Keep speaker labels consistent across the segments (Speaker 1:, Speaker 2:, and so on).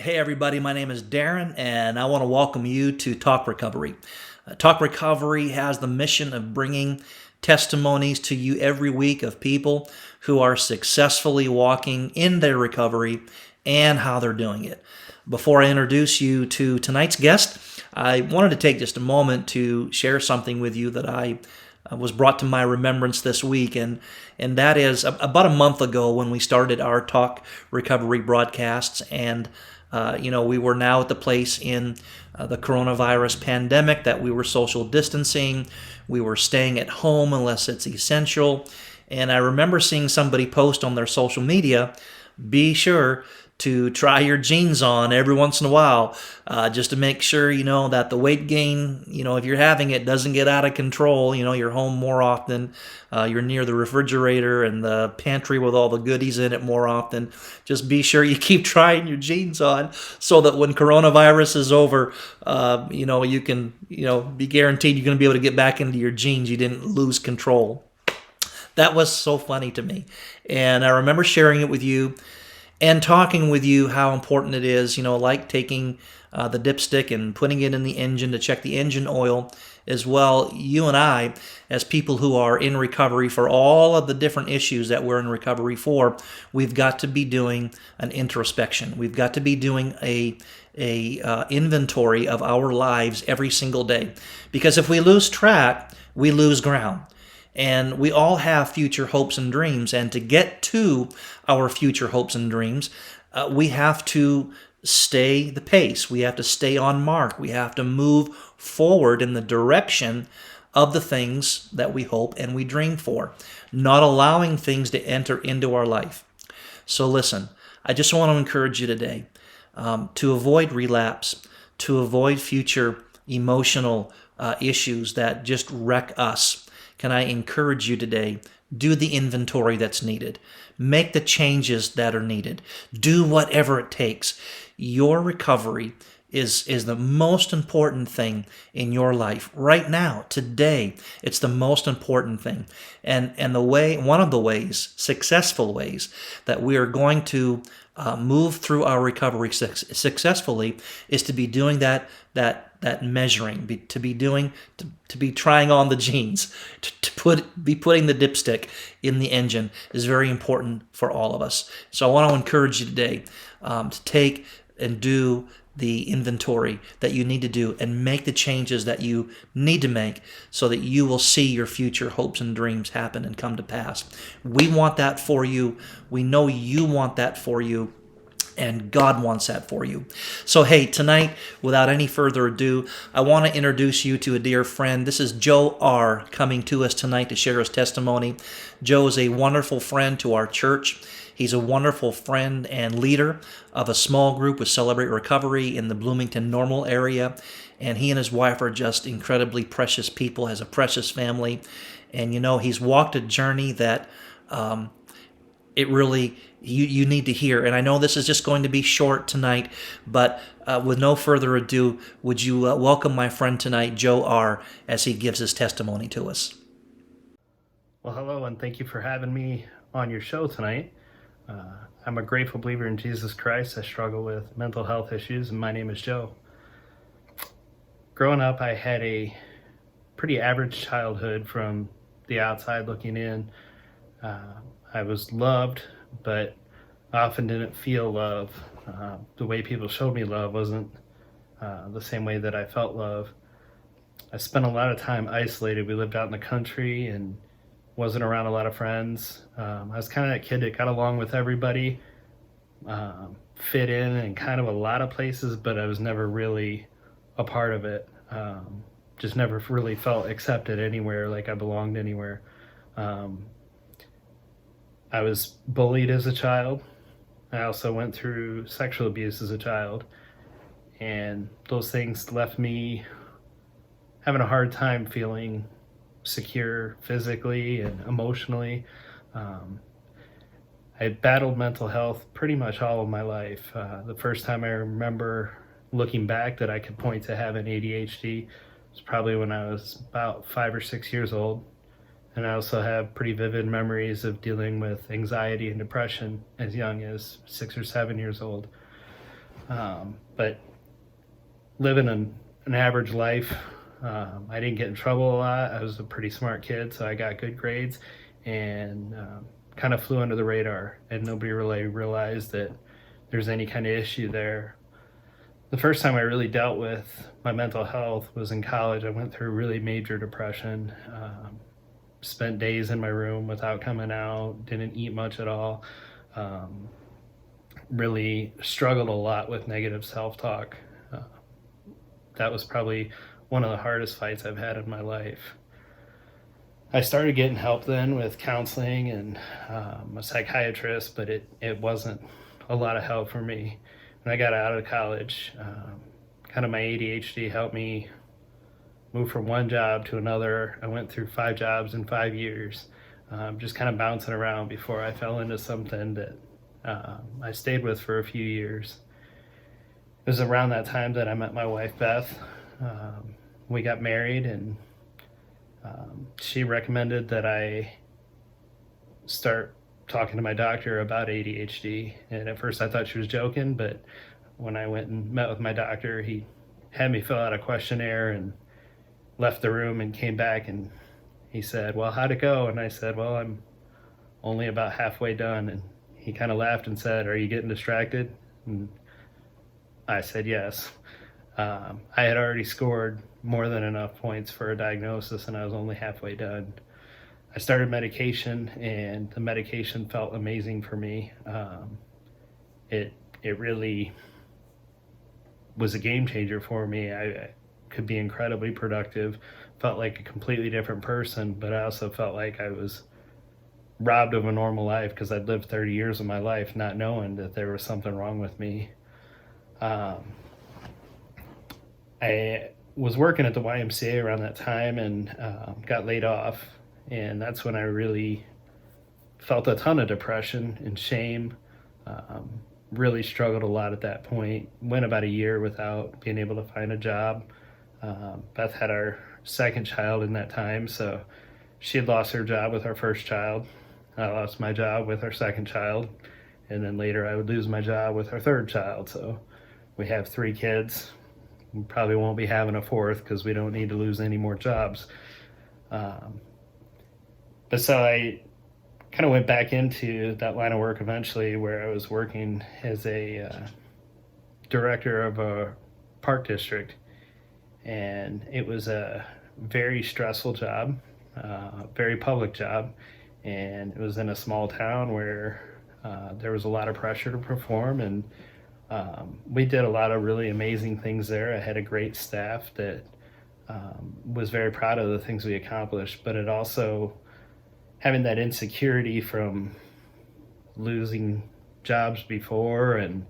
Speaker 1: Hey, everybody, my name is Darren, and I want to welcome you to Talk Recovery. Talk Recovery has the mission of bringing testimonies to you every week of people who are successfully walking in their recovery and how they're doing it. Before I introduce you to tonight's guest, I wanted to take just a moment to share something with you that I was brought to my remembrance this week, and that is about a month ago when we started our Talk Recovery broadcasts, and we were now at the place in the coronavirus pandemic that we were social distancing. We were staying at home unless it's essential. And I remember seeing somebody post on their social media, be sure to try your jeans on every once in a while, just to make sure, that the weight gain, if you're having it, doesn't get out of control. You're home more often. You're near the refrigerator and the pantry with all the goodies in it more often. Just be sure you keep trying your jeans on so that when coronavirus is over, you can, be guaranteed you're going to be able to get back into your jeans. You didn't lose control. That was so funny to me. And I remember sharing it with you and talking with you how important it is, like taking the dipstick and putting it in the engine to check the engine oil as well. You and I, as people who are in recovery for all of the different issues that we're in recovery for, we've got to be doing an introspection. We've got to be doing a inventory of our lives every single day. Because if we lose track, we lose ground. And we all have future hopes and dreams. And to get to our future hopes and dreams, we have to stay the pace. We have to stay on mark. We have to move forward in the direction of the things that we hope and we dream for, not allowing things to enter into our life. So listen, I just want to encourage you today to avoid relapse, to avoid future emotional issues that just wreck us. Can I encourage you today? Do the inventory that's needed. Make the changes that are needed. Do whatever it takes. Your recovery is the most important thing in your life right now, today. It's the most important thing. And one of the ways, successful ways, that we are going to move through our recovery successfully is to be doing that measuring, to be trying on the jeans, to be putting the dipstick in the engine is very important for all of us. So I want to encourage you today to take and do the inventory that you need to do and make the changes that you need to make so that you will see your future hopes and dreams happen and come to pass. We want that for you. We know you want that for you. And God wants that for you. So, hey, tonight, without any further ado, I want to introduce you to a dear friend. This is Joe R. coming to us tonight to share his testimony. Joe is a wonderful friend to our church. He's a wonderful friend and leader of a small group with Celebrate Recovery in the Bloomington Normal area. And he and his wife are just incredibly precious people, has a precious family. And, he's walked a journey that it really, you need to hear. And I know this is just going to be short tonight, but with no further ado, would you welcome my friend tonight, Joe R., as he gives his testimony to us.
Speaker 2: Well, hello, and thank you for having me on your show tonight. I'm a grateful believer in Jesus Christ. I struggle with mental health issues, and my name is Joe. Growing up, I had a pretty average childhood from the outside looking in. I was loved, but often didn't feel love. The way people showed me love wasn't the same way that I felt love. I spent a lot of time isolated. We lived out in the country and wasn't around a lot of friends. I was kind of that kid that got along with everybody, fit in kind of a lot of places, but I was never really a part of it. Just never really felt accepted anywhere, like I belonged anywhere. I was bullied as a child. I also went through sexual abuse as a child. And those things left me having a hard time feeling secure physically and emotionally. I battled mental health pretty much all of my life. The first time I remember looking back that I could point to having ADHD was probably when I was about 5 or 6 years old. And I also have pretty vivid memories of dealing with anxiety and depression as young as 6 or 7 years old. But living an average life, I didn't get in trouble a lot. I was a pretty smart kid, so I got good grades and kind of flew under the radar, and nobody really realized that there's any kind of issue there. The first time I really dealt with my mental health was in college. I went through really major depression, spent days in my room without coming out, didn't eat much at all, really struggled a lot with negative self-talk. That was probably one of the hardest fights I've had in my life. I started getting help then with counseling and a psychiatrist, but it wasn't a lot of help for me. When I got out of college, kind of my ADHD helped me move from one job to another. I went through 5 jobs in 5 years, just kind of bouncing around before I fell into something that I stayed with for a few years. It was around that time that I met my wife, Beth. We got married, and she recommended that I start talking to my doctor about ADHD. And at first I thought she was joking, but when I went and met with my doctor, he had me fill out a questionnaire and left the room and came back, and he said, "Well, how'd it go?" And I said, "Well, I'm only about halfway done." And he kind of laughed and said, "Are you getting distracted?" And I said yes. I had already scored more than enough points for a diagnosis, and I was only halfway done. I started medication, and the medication felt amazing for me. It really was a game changer for me. I could be incredibly productive, felt like a completely different person, but I also felt like I was robbed of a normal life because I'd lived 30 years of my life not knowing that there was something wrong with me. I was working at the YMCA around that time and got laid off, and that's when I really felt a ton of depression and shame. Really struggled a lot at that point. Went about a year without being able to find a job. Beth had our second child in that time, so she had lost her job with our first child. I lost my job with our second child, and then later I would lose my job with our third child. So we have 3 kids. We probably won't be having a fourth because we don't need to lose any more jobs. But so I kind of went back into that line of work eventually, where I was working as a director of a park district. And it was a very stressful job, very public job. And it was in a small town where there was a lot of pressure to perform. And we did a lot of really amazing things there. I had a great staff that was very proud of the things we accomplished, but it also, having that insecurity from losing jobs before and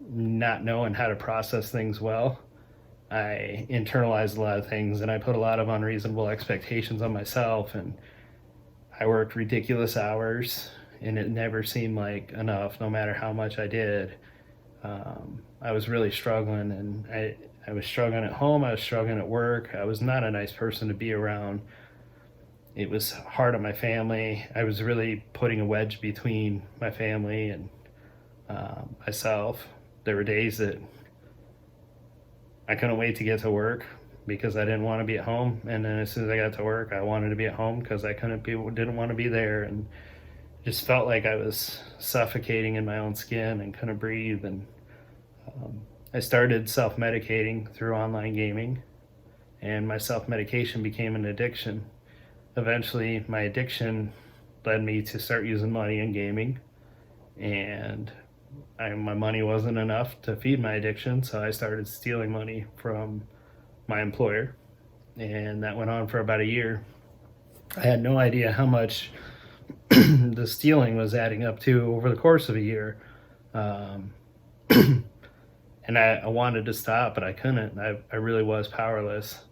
Speaker 2: not knowing how to process things well, I internalized a lot of things, and I put a lot of unreasonable expectations on myself, and I worked ridiculous hours, and it never seemed like enough, no matter how much I did. I was really struggling, and I was struggling at home, I was struggling at work. I was not a nice person to be around. It was hard on my family. I was really putting a wedge between my family and myself. There were days that I couldn't wait to get to work because I didn't want to be at home, and then as soon as I got to work, I wanted to be at home because I didn't want to be there, and just felt like I was suffocating in my own skin and couldn't breathe. And I started self-medicating through online gaming, and my self-medication became an addiction. Eventually, my addiction led me to start using money in gaming, and my money wasn't enough to feed my addiction, so I started stealing money from my employer, and that went on for about a year. I had no idea how much the stealing was adding up to over the course of a year. And I wanted to stop, but I couldn't. I really was powerless.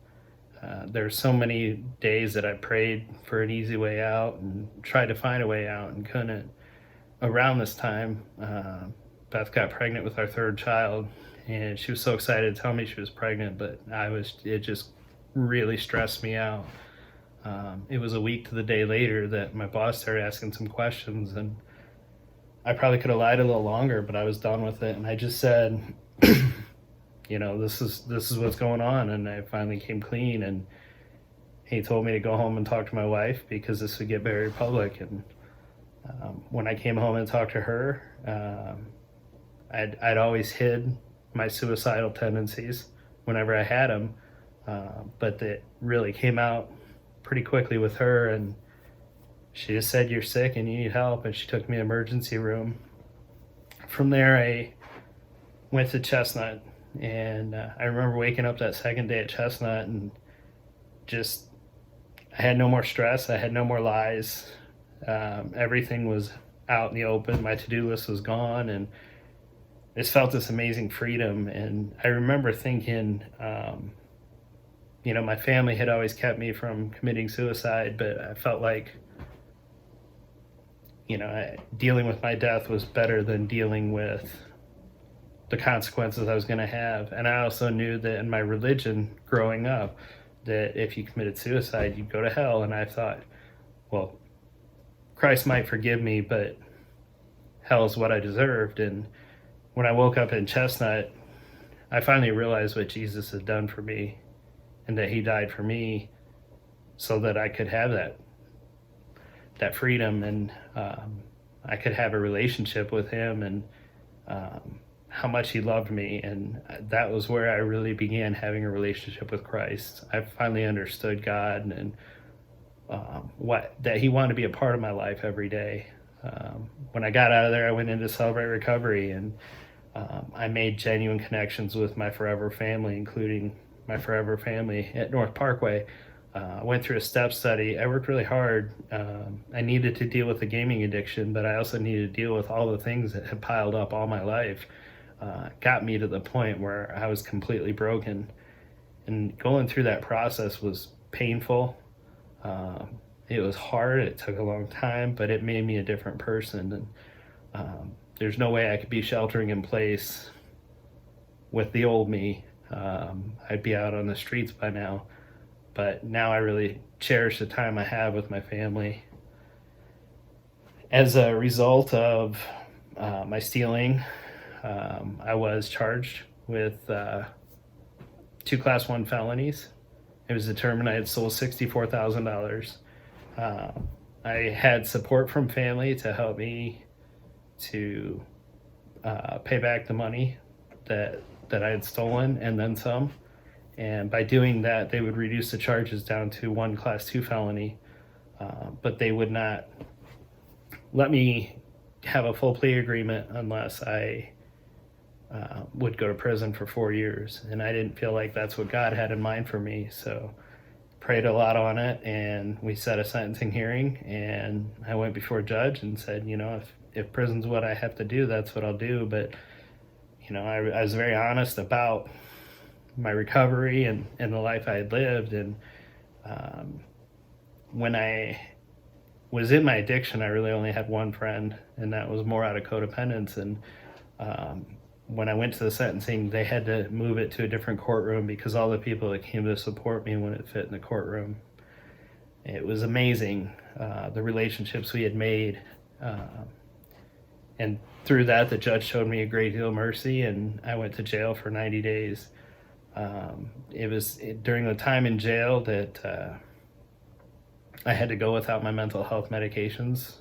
Speaker 2: There's so many days that I prayed for an easy way out and tried to find a way out and couldn't. Around this time, Beth got pregnant with our third child, and she was so excited to tell me she was pregnant, but it just really stressed me out. It was a week to the day later that my boss started asking some questions, and I probably could have lied a little longer, but I was done with it, and I just said, this is what's going on, and I finally came clean. And he told me to go home and talk to my wife because this would get very public. And when I came home and talked to her, I'd always hid my suicidal tendencies whenever I had them, but it really came out pretty quickly with her. And she just said, "You're sick and you need help," and she took me to the emergency room. From there, I went to Chestnut, and I remember waking up that second day at Chestnut, and just I had no more stress, I had no more lies. Everything was out in the open. My to-do list was gone, and I just felt this amazing freedom. And I remember thinking, my family had always kept me from committing suicide, but I felt like dealing with my death was better than dealing with the consequences I was going to have. And I also knew that in my religion growing up, that if you committed suicide, you'd go to hell. And I thought, well, Christ might forgive me, but hell is what I deserved. And when I woke up in Chestnut, I finally realized what Jesus had done for me, and that he died for me so that I could have that freedom, and I could have a relationship with him, and how much he loved me. And that was where I really began having a relationship with Christ. I finally understood God, and that he wanted to be a part of my life every day. When I got out of there, I went into Celebrate Recovery, and I made genuine connections with my forever family, including my forever family at North Parkway. I went through a step study. I worked really hard. I needed to deal with the gaming addiction, but I also needed to deal with all the things that had piled up all my life. Got me to the point where I was completely broken. And going through that process was painful. It was hard. It took a long time, but it made me a different person. And there's no way I could be sheltering in place with the old me. I'd be out on the streets by now. But now I really cherish the time I have with my family. As a result of my stealing, I was charged with 2 Class 1 felonies. It was determined I had stole $64,000. I had support from family to help me to pay back the money that I had stolen, and then some. And by doing that, they would reduce the charges down to 1 Class 2 felony, but they would not let me have a full plea agreement unless I would go to prison for 4 years. And I didn't feel like that's what God had in mind for me, so prayed a lot on it, and we set a sentencing hearing, and I went before a judge and said, if prison's what I have to do, that's what I'll do. But I was very honest about my recovery and the life I had lived. And when I was in my addiction, I really only had one friend, and that was more out of codependence. And when I went to the sentencing, they had to move it to a different courtroom because all the people that came to support me wouldn't fit in the courtroom. It was amazing, the relationships we had made. And through that, the judge showed me a great deal of mercy, and I went to jail for 90 days. It was during the time in jail that I had to go without my mental health medications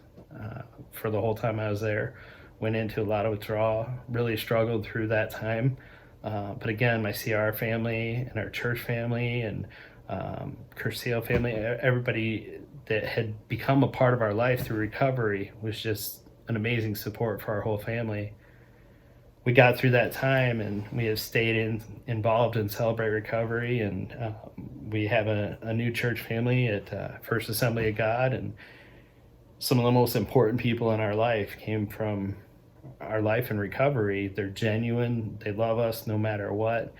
Speaker 2: for the whole time I was there. Went into a lot of withdrawal, really struggled through that time. But again, my CR family and our church family and Curcio family, everybody that had become a part of our life through recovery was just an amazing support for our whole family. We got through that time, and we have stayed involved in Celebrate Recovery, and we have a new church family at First Assembly of God, and some of the most important people in our life came from our life in recovery. They're genuine. They love us no matter what.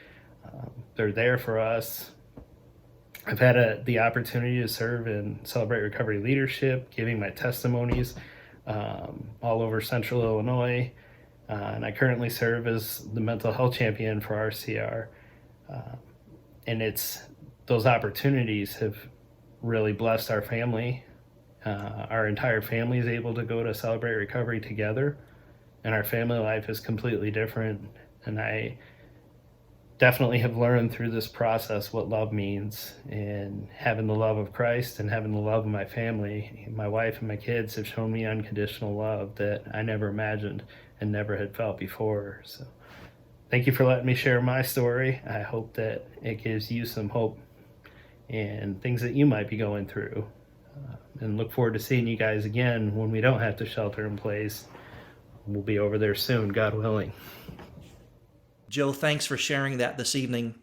Speaker 2: They're there for us. I've had the opportunity to serve in Celebrate Recovery leadership, giving my testimonies all over Central Illinois. And I currently serve as the mental health champion for RCR. And those opportunities have really blessed our family. Our entire family is able to go to Celebrate Recovery together. and our family life is completely different. And I definitely have learned through this process what love means, and having the love of Christ and having the love of my family. My wife and my kids have shown me unconditional love that I never imagined and never had felt before. So thank you for letting me share my story. I hope that it gives you some hope and things that you might be going through. And look forward to seeing you guys again when we don't have to shelter in place. We'll be over there soon, God willing.
Speaker 1: Joe, thanks for sharing that this evening.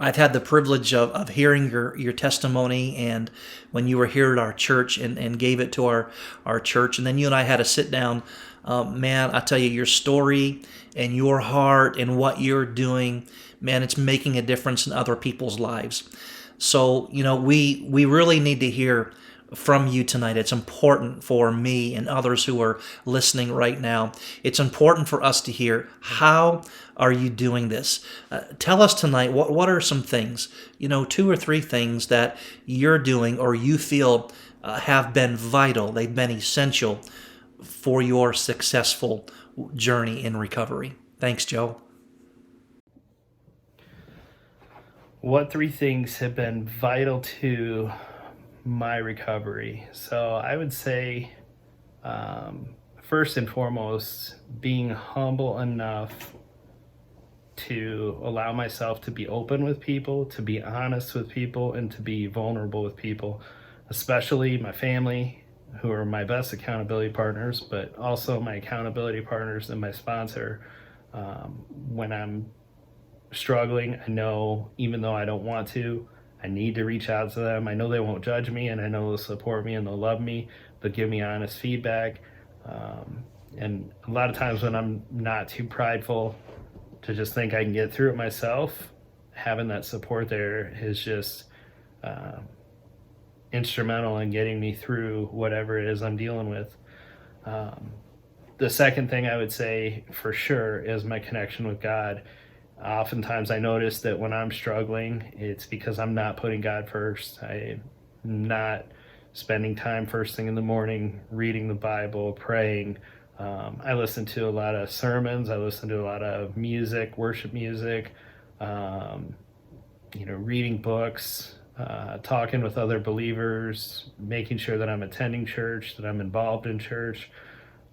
Speaker 1: I've had the privilege of hearing your testimony, and when you were here at our church and gave it to our church, and then you and I had a sit down. Man, I tell you, your story and your heart and what you're doing, man, it's making a difference in other people's lives. So, we really need to hear from you tonight. It's important for me and others who are listening right now. It's important for us to hear, how are you doing this? Tell us tonight, what are some things, 2 or 3 things that you're doing or you feel have been vital, they've been essential for your successful journey in recovery. Thanks, Joe.
Speaker 2: What 3 things have been vital to my recovery? So I would say, first and foremost, being humble enough to allow myself to be open with people, to be honest with people, and to be vulnerable with people, especially my family, who are my best accountability partners, but also my accountability partners and my sponsor. When I'm struggling, I know, even though I don't want to, I need to reach out to them. I know they won't judge me, and I know they'll support me and they'll love me. They'll give me honest feedback. And a lot of times when I'm not too prideful to just think I can get through it myself, having that support there is just instrumental in getting me through whatever it is I'm dealing with. The second thing I would say for sure is my connection with God. Oftentimes I notice that when I'm struggling, it's because I'm not putting God first. I'm not spending time first thing in the morning, reading the Bible, praying. I listen to a lot of sermons. I listen to a lot of music, worship music, reading books, talking with other believers, making sure that I'm attending church, that I'm involved in church.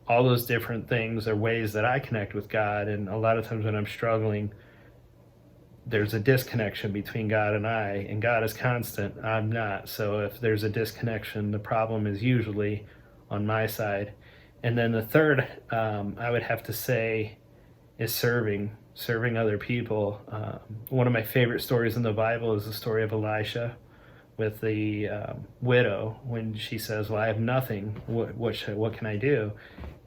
Speaker 2: All those different things are ways that I connect with God. And a lot of times when I'm struggling, there's a disconnection between God and I, and God is constant. I'm not. So if there's a disconnection, the problem is usually on my side. And then the third, I would have to say, is serving other people. One of my favorite stories in the Bible is the story of Elisha with the widow, when she says, well, I have nothing. What can I do?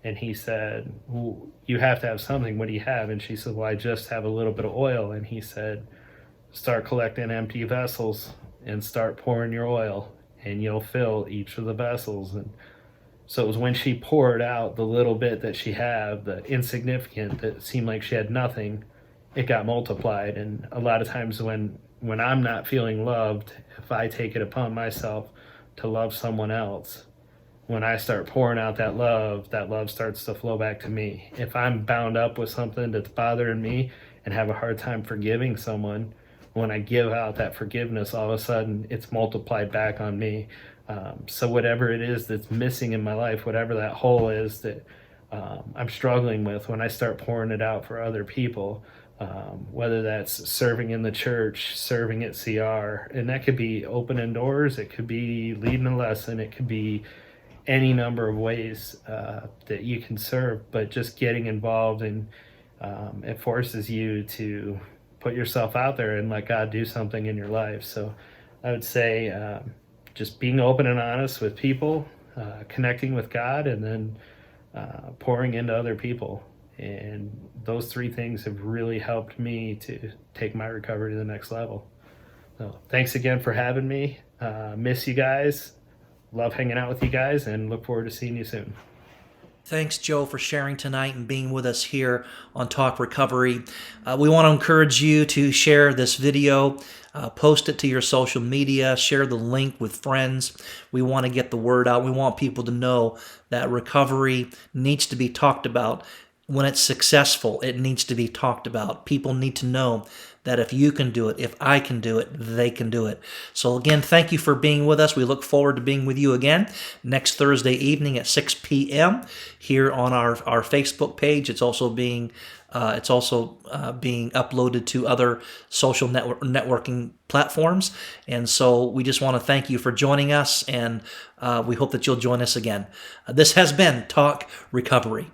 Speaker 2: And he said, well, you have to have something. What do you have? And she said, well, I just have a little bit of oil. And he said, start collecting empty vessels and start pouring your oil, and you'll fill each of the vessels. And so it was when she poured out the little bit that she had, the insignificant, that seemed like she had nothing, it got multiplied. And a lot of times when I'm not feeling loved, if I take it upon myself to love someone else, when I start pouring out that love starts to flow back to me. If I'm bound up with something that's bothering me and have a hard time forgiving someone, when I give out that forgiveness, all of a sudden it's multiplied back on me. So whatever it is that's missing in my life, whatever that hole is that I'm struggling with, when I start pouring it out for other people, whether that's serving in the church, serving at CR, and that could be opening doors, it could be leading a lesson, it could be any number of ways that you can serve, but just getting involved, and it forces you to put yourself out there and let God do something in your life. So I would say just being open and honest with people, connecting with God, and then pouring into other people. And those 3 things have really helped me to take my recovery to the next level. So thanks again for having me. Miss you guys. Love hanging out with you guys, and look forward to seeing you soon.
Speaker 1: Thanks, Joe, for sharing tonight and being with us here on Talk Recovery. We want to encourage you to share this video, post it to your social media, share the link with friends. We want to get the word out. We want people to know that recovery needs to be talked about. When it's successful, it needs to be talked about. People need to know that if you can do it, if I can do it, they can do it. So again, thank you for being with us. We look forward to being with you again next Thursday evening at 6 p.m. here on our Facebook page. It's also being uploaded to other social networking platforms. And so we just want to thank you for joining us, and we hope that you'll join us again. This has been Talk Recovery.